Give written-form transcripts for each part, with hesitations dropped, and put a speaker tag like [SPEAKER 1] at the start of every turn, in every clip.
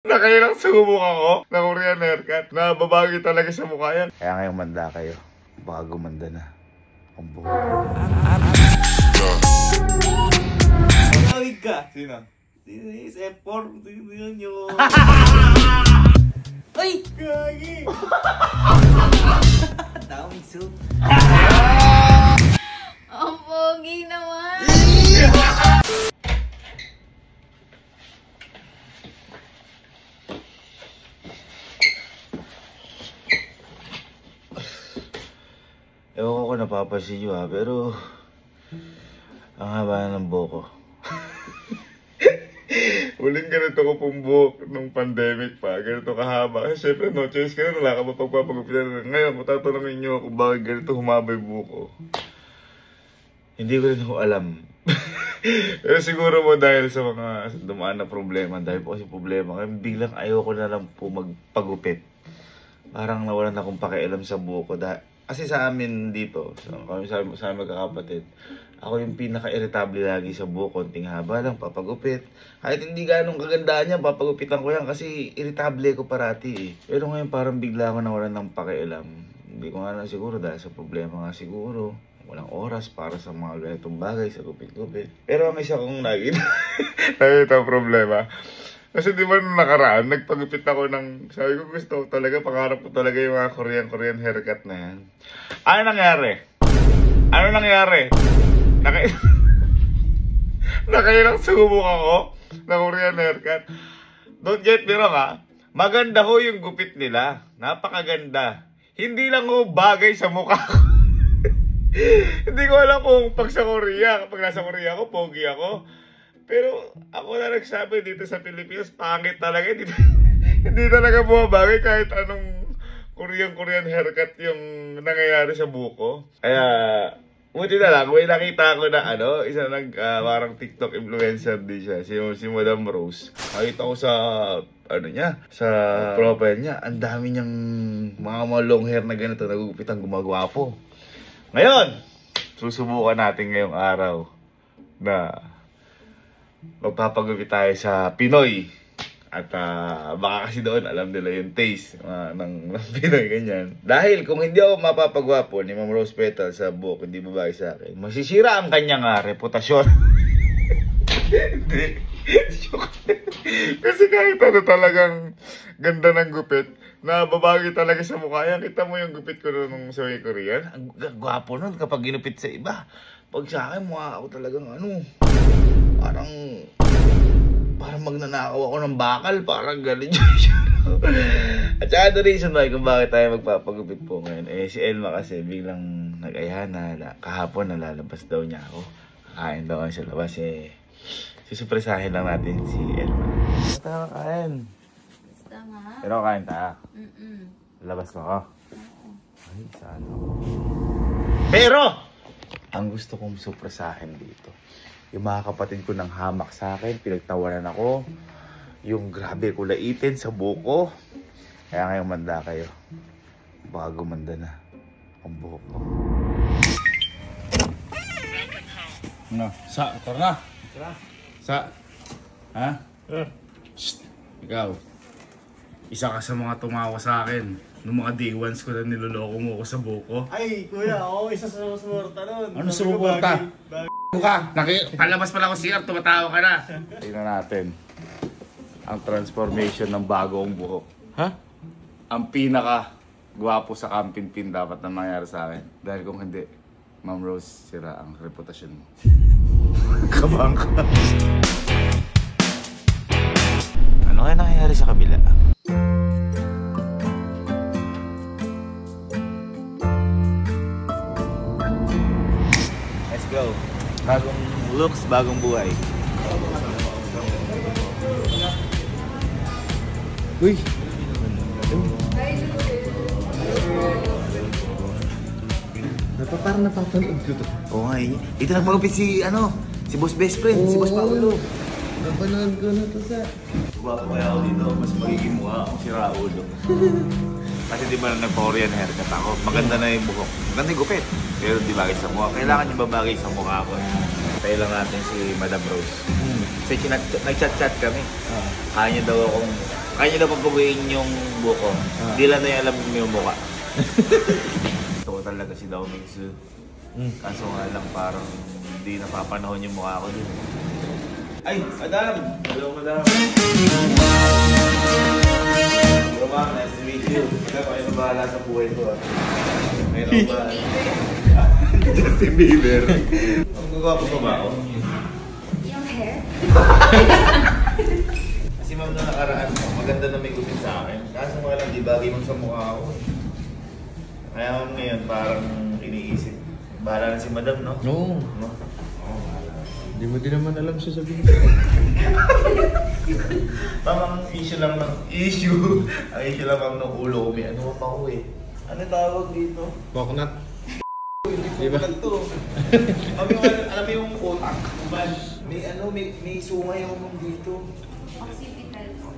[SPEAKER 1] Nakailang sumubok ako ng Korean haircut na babagi talaga sa mukha yan.
[SPEAKER 2] Kaya ngayong manda kayo, baka gumanda na ang buhok.
[SPEAKER 3] Tawid ka!
[SPEAKER 1] Sino?
[SPEAKER 3] Si F4, yun yun. Ay! Gagi! Daming soup.
[SPEAKER 4] Ang pogi naman!
[SPEAKER 2] Ewan ko kung napapansin nyo ha, pero ang haba na ng buhok ko.
[SPEAKER 1] Huling ganito ko pong buhok nung pandemic pa. Ganito kahaba. Kasi syempre no choice ka na. Wala ka mapagpapagupitan. Ngayon, kung tatanungin nyo kung bakit ganito humaba yung buhok ko.
[SPEAKER 2] Hindi ko rin ako alam.
[SPEAKER 1] Pero siguro mo dahil sa mga dumaan na problema. Dahil po kasi problema. Kaya biglang ayoko na lang po magpagupit. Parang nawalan akong pakialam sa buhok ko. Kasi sa amin dito, kami sa magkakapatid, ako yung pinaka-irritable lagi sa buhok. Konting haba lang, papagupit. Kahit hindi ganong kagandaan niya, papagupitan ko yan kasi irritable ko parati eh. Pero ngayon parang bigla ako nawalan ng pakialam. Hindi ko nga na siguro dahil sa problema nga siguro. Walang oras para sa mga ganitong bagay, sa gupit-gupit. Pero ang isa kong nakita problema. Kasi di ba nung nakaraan, nagpagupit ako ng, sabi ko gusto ko talaga, pangarap ko talaga yung mga Korean haircut na yan. Ano nangyari? Nakailang sumubok ako ng Korean haircut. Don't get me wrong ha, maganda ho yung gupit nila. Napakaganda. Hindi lang ho bagay sa mukha ko. Hindi ko alam kung pag nasa Korea ako, pogi ako. Pero ako na nagsabi dito sa Pilipinas, pangit talaga. Hindi talaga bumabagay kahit anong Korean haircut yung nangyayari sa buko. Kaya, buti na lang, may nakita ko na isa parang TikTok influencer din siya, si Madam Rose. Nakita ko sa, sa profile niya, ang dami niyang mga long hair na ganito, nagugupitan, gumagwapo. Ngayon, susubukan natin ngayong araw na magpapagupit tayo sa Pinoy. At baka kasi doon alam nila yung taste ng Pinoy, ganyan. Dahil kung hindi ako mapapagwapo ni Ma'am Rose Petal sa buhok, hindi babae sa akin, masisira ang kanyang reputasyon. Hindi. Kasi kahit talagang ganda ng gupit, na babagi talaga sa mukha yan. Kita mo yung gupit ko nung sa Korean.
[SPEAKER 2] Ang gwapo nun kapag ginupit sa iba. Pag sa akin, mukha ako talagang parang magnanakaw ako ng bakal, parang galing. At saka the reason why kung bakit tayo magpapagupit po ngayon, si Elma kasi biglang nag-ayahan na kahapon nalalabas daw niya ako. Kakain daw sa labas susupresahin lang natin si Elma. Basta kakain.
[SPEAKER 4] Basta nga.
[SPEAKER 2] Pero kakain ta. Labas ko ako. Ay, sana. Pero! Ang gusto kong supresahin dito, yung mga kapatid ko ng hamak sa akin, pinagtawanan ako. Yung grabe kulaitin sa buko. Kaya ngayong manda kayo, baka gumanda na ang buhok ko.
[SPEAKER 3] Tara na. Ha? Shh. Ikaw. Isa ka sa mga tumawa sa akin. Nung mga day ones ko na niloloko mo ako sa buko.
[SPEAKER 5] Ay, kuya, ako isa sa sumuporta nun.
[SPEAKER 3] Ano sumuporta? Ka, palabas pala ako CR, tumatawa ka na.
[SPEAKER 2] Tingnan natin ang transformation ng bagong buhok.
[SPEAKER 3] Ha?
[SPEAKER 2] Ang pinaka gwapo sa kampin-pin dapat na mangyari sa akin. Dahil kung hindi, Ma'am Rose, sira ang reputasyon mo. Kabang ka. Ano kaya nangyayari sa kabila? Let's go. Bagong looks, bagong buhay.
[SPEAKER 3] Uy!
[SPEAKER 5] Parang napapanood ko to.
[SPEAKER 2] Oo nga eh. Ito nagpagupit si Boss Best Friend, si Boss Paolo.
[SPEAKER 5] Napanood ko na to, sir.
[SPEAKER 2] Bago kaya ako dito, mas magiging mukha akong si Raulo. Kasi di ba nag-Korean haircut ako, maganda na yung buhok. Maganda yung gupit, pero di bagay sa mukha. Kailangan yung babagay sa mukha ko. Tayo lang natin si Madam Rose. Kasi nag-chat-chat kami. Kaya niya daw akong
[SPEAKER 1] Kaya na pagkabuhin yung buko. Hindi lang na yung alam yung mukha. Gusto ko talaga si Dao Mingsu. Kaso nga lang parang hindi napapanahon yung mukha ko dun. Ay, madam! Hello, madam! Hello, ma'am. Nice to meet you. Ikaw kayo na bahala sa buhay ko. Mayroon ba? Justin Bieber. Ang gagawa ko ba ako?
[SPEAKER 4] Yung hair?
[SPEAKER 1] Kasi ma'am na nakaraan mo, maganda na may gupit sa akin. Kaso nga lang, di bagay mo sa mukha ko. Kaya ma'am ngayon, parang iniisip. Bahala na si madam, no?
[SPEAKER 5] Oo.
[SPEAKER 1] No?
[SPEAKER 5] Hindi mo din naman alam sasabihin.
[SPEAKER 1] Ma'am, ang issue lang ng issue. Ang issue lang ma'am ng ulo ko. May ano pa ako eh. Ano tawag dito?
[SPEAKER 5] Coconut.
[SPEAKER 1] Diba? Ma'am, yung alam mo yung utak. May ano, may sungay ako ma'am dito.
[SPEAKER 4] Occipital po.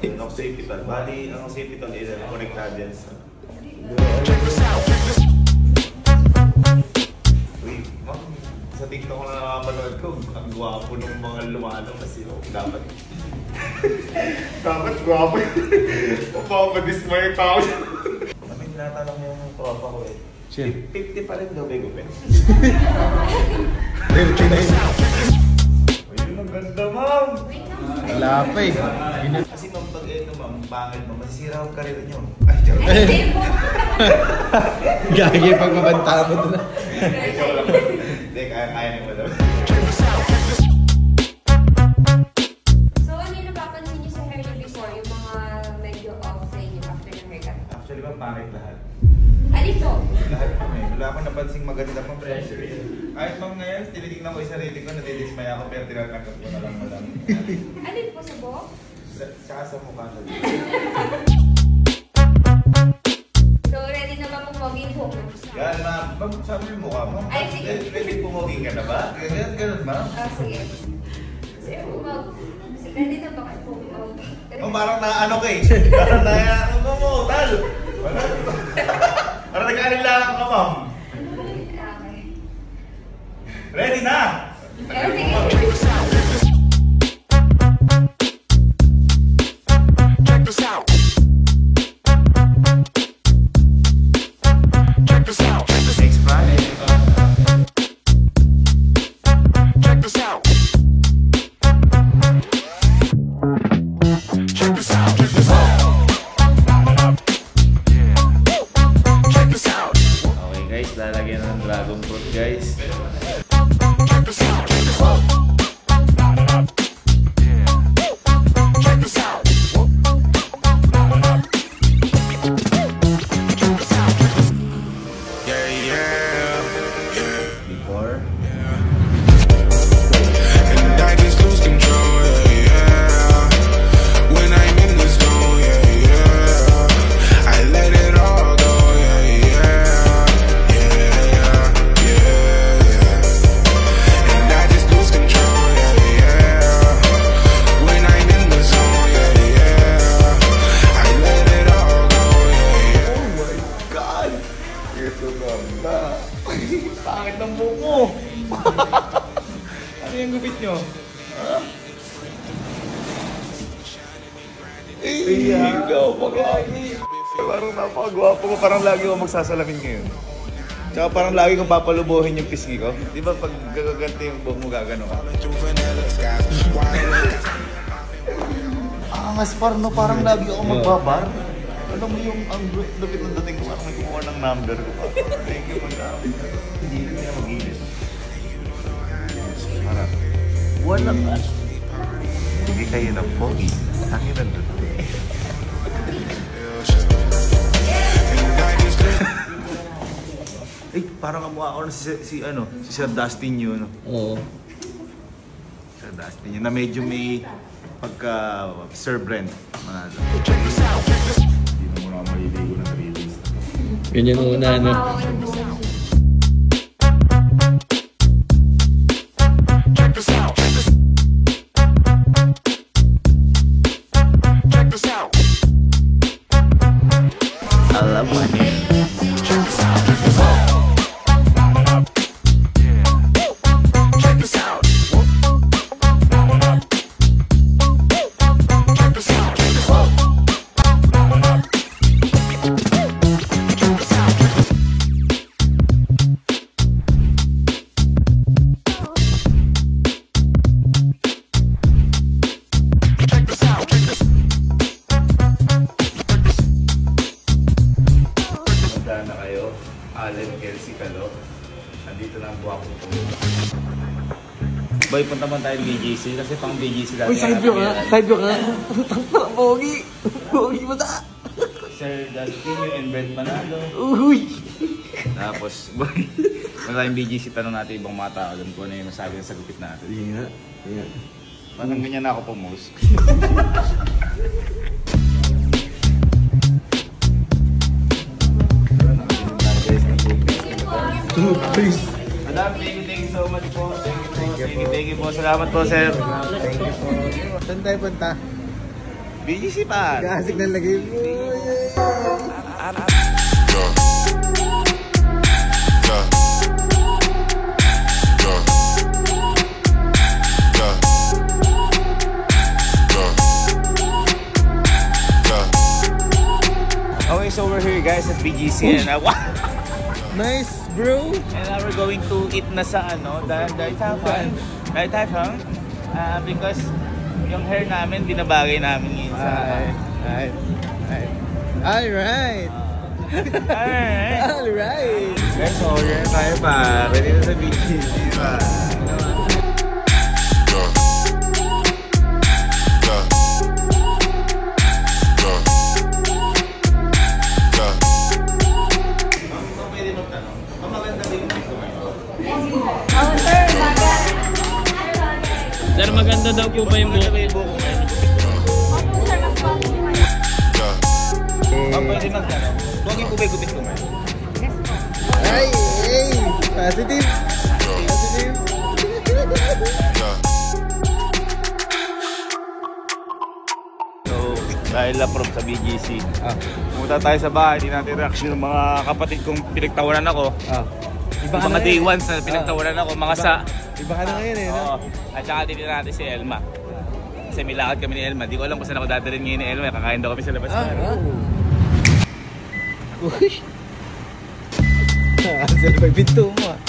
[SPEAKER 1] Yung occipital. Bali, ang occipital is connected yan sa... Uy, ma'am. Sa TikTok ko na nakapanood ko, ang gwapo ng mga lumalabas yun. Dapat gwapo yun. Mapapadismay tao siya. Kami tinatanong yung tropa ko eh.
[SPEAKER 5] Sino?
[SPEAKER 1] 50 pa rin daw may gupit.
[SPEAKER 5] 39.
[SPEAKER 1] Ayun, ang ganda ma'am!
[SPEAKER 5] Wala pa eh.
[SPEAKER 1] Kasi ma'am, pag ito ma'am, pangit ma'am, masisira ang karir niyo. Ay, joke.
[SPEAKER 4] Ay, hindi po.
[SPEAKER 5] Gagi pag mabanta mo doon na.
[SPEAKER 1] Ay, joke lang. Hindi, kaya ni madam.
[SPEAKER 4] So, ano yung napapansin niyo sa hair niyo before? Yung mga medyo off sa inyo after ng haircut?
[SPEAKER 1] Actually ma'am, pangit lahat.
[SPEAKER 4] Alin po?
[SPEAKER 1] Lahat kami. Wala akong napansing maganda pang pressure. Kahit ma'am ngayon, tinitignan ko yung sarili ko, nadidismay ako, pero tinatanggap ko na lang madam.
[SPEAKER 4] Alin po sa buhok?
[SPEAKER 1] Tsaka sa mukha na dito.
[SPEAKER 4] So, ready na ba pumoging buhok?
[SPEAKER 1] Yan ma'am, ma'am, sabi yung mukha mo.
[SPEAKER 4] Ay, sige.
[SPEAKER 1] Pwede pumuging ka na ba? Ganun ma'am.
[SPEAKER 4] Sige. Sige, pumog. Ready na ba kayo pumog?
[SPEAKER 1] Oh, parang na ano ka eh. Parang na ano mo, tal. Parang nag-aalilangan ka ma'am.
[SPEAKER 4] Okay.
[SPEAKER 1] Ready na!
[SPEAKER 4] Sige.
[SPEAKER 1] Next Friday. Okay guys, lalagyan ng dragon fruit guys. Before.
[SPEAKER 6] And I just lose control, yeah, yeah. When I'm in the zone, yeah, yeah. I let it all go, yeah, yeah. Yeah, yeah. And I just lose control, yeah, yeah. When I'm in the zone, yeah, yeah. I let it all go, yeah, yeah.
[SPEAKER 1] God! Ito na. Pangit ng buko. Ano yung gupit nyo? Ikaw, pag-lagi. Parang napakagwapo ko. Parang lagi ako magsasalamin ngayon. Tsaka parang lagi kong papalubuhin yung pisngi ko. Di ba pag gagaganti yung buhok mo gagano ka? Angas parang no, parang lagi ako magbabar. Alam mo yung ang lupit ng dating ko, parang may kumuha ng number ko pa. Thank you, madam. Hindi ko niya mag-ilit. Parang, walang ano. Hindi kayo ng pogi. Hangin ang duto. Eh, parang kamukha ako na si Sir Dustin yun.
[SPEAKER 5] Oo.
[SPEAKER 1] Sir Dustin yun, na medyo may pagka Sir Brent. Manalo. Hindi mo na maliligo ng 3 days.
[SPEAKER 5] Ganyan muna, no?
[SPEAKER 4] Pahawak yung buhok.
[SPEAKER 6] Check this out. Check this out.
[SPEAKER 1] Alam mo.
[SPEAKER 6] Check this out. Check this out. Check this out. Check this out. Check this out.
[SPEAKER 2] Boy, punta mo tayo BGC kasi pang BGC dati.
[SPEAKER 5] Uy, side view nga. Side view nga. Pogi. Pogi mo ta.
[SPEAKER 2] Sir Dustin and Brent Manalo.
[SPEAKER 5] Uy.
[SPEAKER 2] Tapos, boy, maraming BGC, tanong natin ibang mga tao doon kung ano yung nasabi sa gupit natin.
[SPEAKER 5] Sige nga. Sige.
[SPEAKER 2] Parang ganyan na ako pumos.
[SPEAKER 5] Please.
[SPEAKER 2] Madam, thank you so much po. Thank you po. Salamat po, sir.
[SPEAKER 5] Thank you po. Saan tayo punta?
[SPEAKER 2] BGC pa.
[SPEAKER 5] Gasig ng lagay mo.
[SPEAKER 2] Okay, so we're here guys at BGC and
[SPEAKER 5] Nice, bro.
[SPEAKER 2] and now we're going to eat na sa ano, Dai Tafang. Because yung hair namin binabagay namin ngayon sa
[SPEAKER 5] Alright.
[SPEAKER 2] Alright.
[SPEAKER 5] Alright.
[SPEAKER 2] Guys, so order na tayo pa. Ready na sa BGC pa.
[SPEAKER 7] Sir, maganda daw po ba yung buhok?
[SPEAKER 2] Pwede magtanong. Huwag yung kubay-gupit ko man.
[SPEAKER 5] Ay, hey. Positive. Positive.
[SPEAKER 2] So, dahil approve sa BGC, pumunta tayo sa bahay, di natin reaction ng mga kapatid kong pinagtawanan ako. Mga day ones na pinagtawanan ako, mga sa...
[SPEAKER 5] Iba ka na ngayon eh, no?
[SPEAKER 2] Oo. At saka din natin si Elma. Kasi may lakad kami ni Elma. Di ko alam kung saan ako dadalhin ngayon ni Elma. Kakain daw kami sa labas.
[SPEAKER 5] Uy. Saan ba yung pinto mo ah?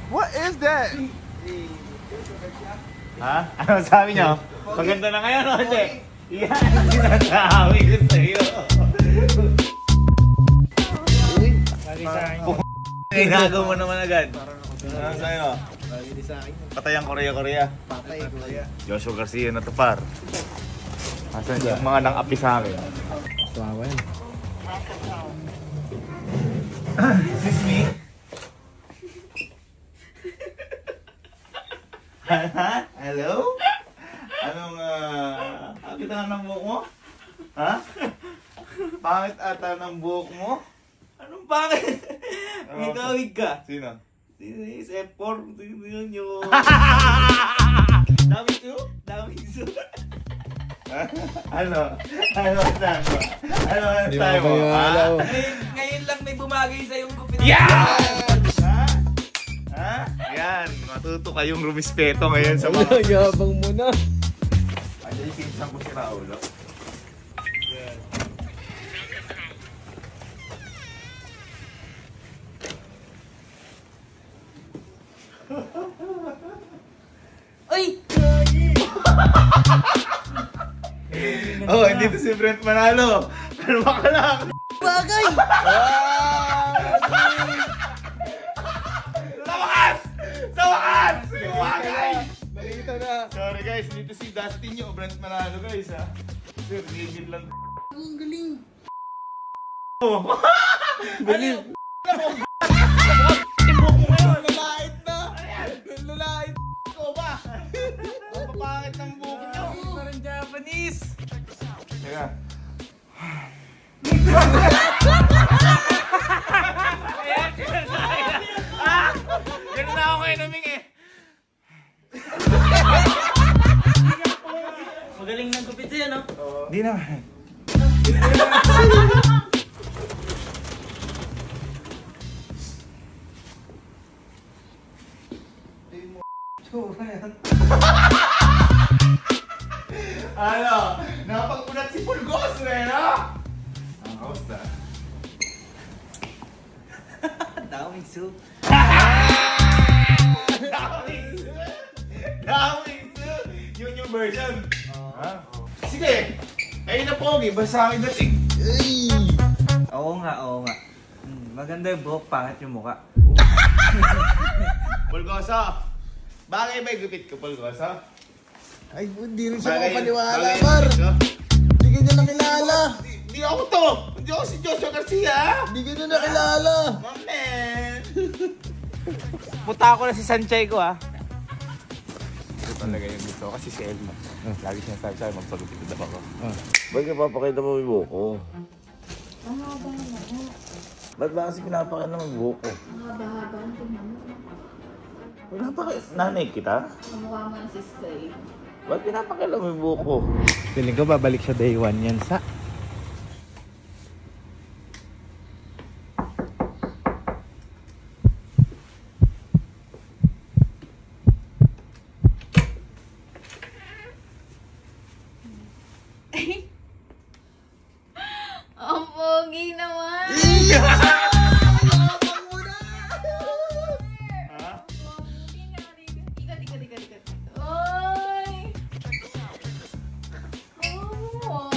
[SPEAKER 2] What is that? Ha? Ano sabi niyo? Maganda na ngayon o hindi? Yan ang sinasabi ko sa'yo. Inago mo naman agad. Ano sa'yo? Patayang Korea.
[SPEAKER 5] Patay, Korea.
[SPEAKER 2] Joshua Garcia na to par. Asan yung mga nang-api sa akin?
[SPEAKER 5] Tuwawan.
[SPEAKER 2] Excuse me? Hello? Anong, bakit ang ng buhok mo? Ha? Pangit ata ng buhok mo? Anong pangit? May kawig ka. Sino? Si F4. Sino yun? Dami-su? Ano? Ano ang sabi mo? Ano ang sabi mo?
[SPEAKER 7] Ngayon lang may bumagay sa yung gupit.
[SPEAKER 2] Ha? Yan, matuto kayong rumispeto ngayon sa mga...
[SPEAKER 5] Yabang mo na.
[SPEAKER 2] Ay, pinsan ko si Raulo.
[SPEAKER 7] Ay!
[SPEAKER 2] Oh, hindi to si Brent Manalo. Pero baka lang.
[SPEAKER 7] Bagay!
[SPEAKER 2] Sa wakas! Bagay!
[SPEAKER 5] Nakikita na.
[SPEAKER 2] Sorry guys, dito si Dustin yung Brent Manalo guys ha. Sir, ligid lang.
[SPEAKER 7] Ang galing!
[SPEAKER 2] Oh.
[SPEAKER 5] Galing.
[SPEAKER 2] Lalait na! Lalait! Ikaw ba? Papangit ng buhok niyo.
[SPEAKER 7] Parang Japanese!
[SPEAKER 2] Teka. Ganun na ako kayo naming eh.
[SPEAKER 7] Magaling ng gupit siya, no?
[SPEAKER 2] Di naman. Ano? Napag-unat si Pulgos eh, no? Ang host na.
[SPEAKER 7] Daming soup.
[SPEAKER 2] Daming su! Yun yung version. Ha?
[SPEAKER 1] sige. Ayun na pogi, basta akin dating.
[SPEAKER 5] Oo nga. Maganda yung buhok, pangit yung muka.
[SPEAKER 1] Pulgoso. Bagay ba yung gupit ko, Pulgoso?
[SPEAKER 2] Ay, hindi rin siya
[SPEAKER 1] Bagay-
[SPEAKER 2] makapaniwala,
[SPEAKER 1] bagay yung
[SPEAKER 2] Mar.
[SPEAKER 1] gupit ko?
[SPEAKER 2] Hindi ka niya nakilala.
[SPEAKER 1] Hindi ako to. Hindi ako si Joshua Garcia.
[SPEAKER 2] Hindi ka niya nakilala.
[SPEAKER 1] Mamen.
[SPEAKER 5] Puta ko na si Sanchay ko
[SPEAKER 2] Ito talaga yung gusto ko kasi si Elma. Lagi siya sabi sa'yo, magpagupit daw ako. Ba't ka papakita mo yung buhok ko?
[SPEAKER 8] Mahaba na ako.
[SPEAKER 2] Ba't ba kasi pinapakita mo yung buhok ko?
[SPEAKER 8] Mahaba-haba. Tingnan mo.
[SPEAKER 2] Nanay kita?
[SPEAKER 8] Kamukha mo yung si Sky.
[SPEAKER 2] Ba't pinapakita mo yung buhok ko?
[SPEAKER 5] Feeling ko babalik siya day 1 yan sa...
[SPEAKER 8] Ang pogi naman! Ikat. Oy! Oh!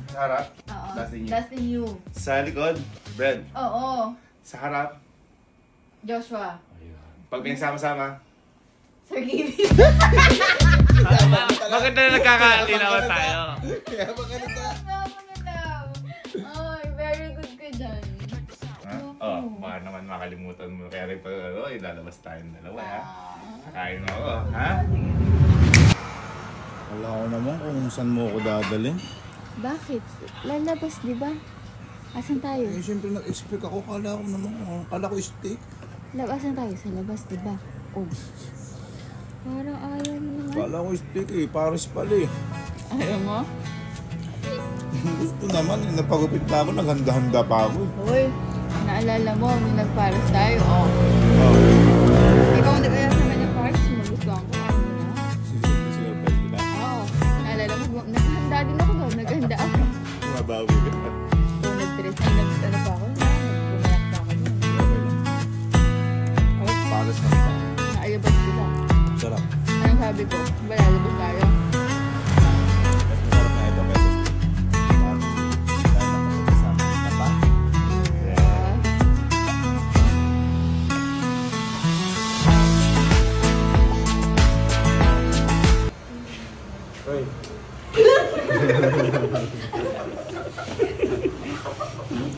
[SPEAKER 1] Sa harap,
[SPEAKER 8] Oo.
[SPEAKER 1] That's in you.
[SPEAKER 8] That's in you.
[SPEAKER 1] sa likod, Brad.
[SPEAKER 8] Oo.
[SPEAKER 1] Sa harap,
[SPEAKER 8] Joshua.
[SPEAKER 1] pag pinagsama-sama.
[SPEAKER 8] Sir Gilly.
[SPEAKER 7] Maganda na nagkakaalinawan tayo.
[SPEAKER 2] Kaya maganda.
[SPEAKER 8] Ay, very good ka dyan.
[SPEAKER 1] Ha? Oh, baka naman makalimutan mo. Kaya rin pag ilalabas tayong dalawa, ha? Kain mo ako, ha?
[SPEAKER 2] Wala ko naman kung saan mo ako dadalhin.
[SPEAKER 8] Bakit? Lalabas, di ba? Asan tayo?
[SPEAKER 2] Eh, siyempre nag-expect ako. Kala ko steak.
[SPEAKER 8] Asan tayo? Sa labas, di ba? Oh. Parang ayaw mo naman.
[SPEAKER 2] Kala ko steak eh. Paris pala eh.
[SPEAKER 8] Ayaw mo?
[SPEAKER 2] Gusto naman eh. Napagupit pa ako. Naghanda-handa pa ako eh.
[SPEAKER 8] Uy, naalala mo, nung nag-Paris tayo, oh. Ikaw na kaya sa mga Paris, magustuhan ko. Ano na?
[SPEAKER 2] Sisilipin kita.
[SPEAKER 8] Oo. Naalala mo, naghanda din ako doon. Naghanda ako.
[SPEAKER 2] Mabawi ka.
[SPEAKER 8] Kung nag-dress, ano pa ako? Bumalak pa ako doon. Oh,
[SPEAKER 2] Paris na kita.
[SPEAKER 8] naayabas kita.
[SPEAKER 2] Sarap.
[SPEAKER 8] Anong sabi ko? Ba lalabas tayo?
[SPEAKER 2] Mas masarap na ito kaysa steak. Paris. Dahil nakapagkasama kita pa.
[SPEAKER 8] Yeah.
[SPEAKER 2] Hoy.